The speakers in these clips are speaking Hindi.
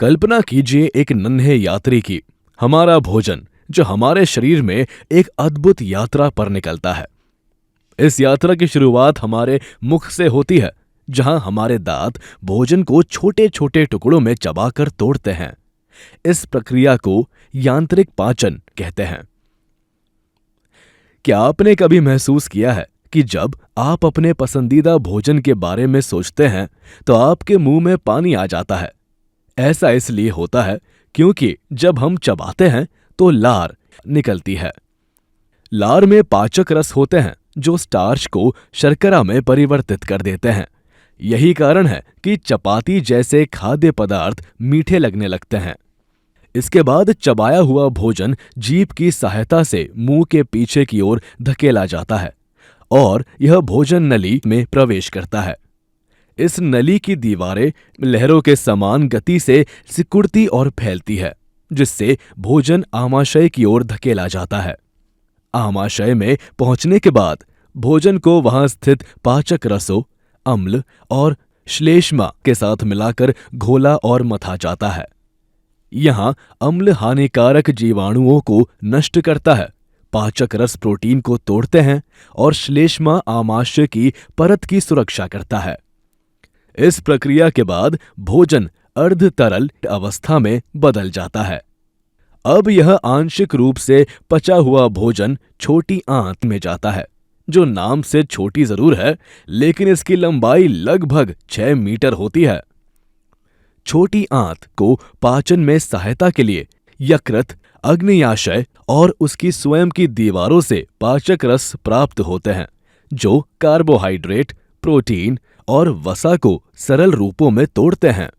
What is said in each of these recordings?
कल्पना कीजिए एक नन्हे यात्री की। हमारा भोजन जो हमारे शरीर में एक अद्भुत यात्रा पर निकलता है। इस यात्रा की शुरुआत हमारे मुख से होती है, जहां हमारे दांत भोजन को छोटे छोटे टुकड़ों में चबाकर तोड़ते हैं। इस प्रक्रिया को यांत्रिक पाचन कहते हैं। क्या आपने कभी महसूस किया है कि जब आप अपने पसंदीदा भोजन के बारे में सोचते हैं तो आपके मुंह में पानी आ जाता है? ऐसा इसलिए होता है क्योंकि जब हम चबाते हैं तो लार निकलती है। लार में पाचक रस होते हैं जो स्टार्च को शर्करा में परिवर्तित कर देते हैं। यही कारण है कि चपाती जैसे खाद्य पदार्थ मीठे लगने लगते हैं। इसके बाद चबाया हुआ भोजन जीभ की सहायता से मुंह के पीछे की ओर धकेला जाता है और यह भोजन नली में प्रवेश करता है। इस नली की दीवारें लहरों के समान गति से सिकुड़ती और फैलती है, जिससे भोजन आमाशय की ओर धकेला जाता है। आमाशय में पहुंचने के बाद भोजन को वहां स्थित पाचक रसों, अम्ल और श्लेष्मा के साथ मिलाकर घोला और मथा जाता है। यहाँ अम्ल हानिकारक जीवाणुओं को नष्ट करता है, पाचक रस प्रोटीन को तोड़ते हैं और श्लेष्मा आमाशय की परत की सुरक्षा करता है। इस प्रक्रिया के बाद भोजन अर्ध तरल अवस्था में बदल जाता है। अब यह आंशिक रूप से पचा हुआ भोजन छोटी आंत में जाता है, जो नाम से छोटी जरूर है, लेकिन इसकी लंबाई लगभग 6 मीटर होती है। छोटी आंत को पाचन में सहायता के लिए यकृत, अग्न्याशय और उसकी स्वयं की दीवारों से पाचक रस प्राप्त होते हैं, जो कार्बोहाइड्रेट, प्रोटीन और वसा को सरल रूपों में तोड़ते हैं।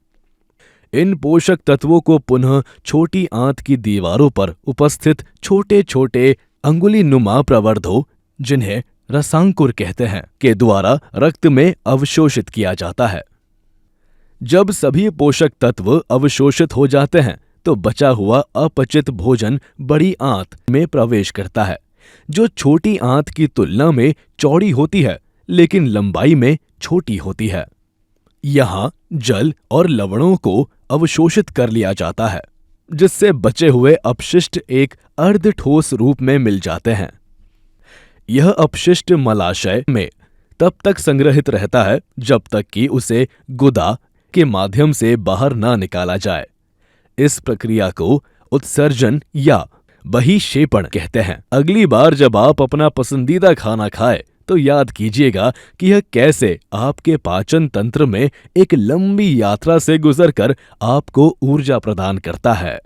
इन पोषक तत्वों को पुनः छोटी आंत की दीवारों पर उपस्थित छोटे छोटे अंगुली नुमा प्रवर्धों, जिन्हें रसांकुर कहते हैं, के द्वारा रक्त में अवशोषित किया जाता है। जब सभी पोषक तत्व अवशोषित हो जाते हैं तो बचा हुआ अपचित भोजन बड़ी आंत में प्रवेश करता है, जो छोटी आंत की तुलना में चौड़ी होती है लेकिन लंबाई में छोटी होती है। यहाँ जल और लवणों को अवशोषित कर लिया जाता है, जिससे बचे हुए अपशिष्ट एक अर्धठोस रूप में मिल जाते हैं। यह अपशिष्ट मलाशय में तब तक संग्रहित रहता है जब तक कि उसे गुदा के माध्यम से बाहर ना निकाला जाए। इस प्रक्रिया को उत्सर्जन या बहिक्षेपण कहते हैं। अगली बार जब आप अपना पसंदीदा खाना खाएं तो याद कीजिएगा कि यह कैसे आपके पाचन तंत्र में एक लंबी यात्रा से गुजरकर आपको ऊर्जा प्रदान करता है।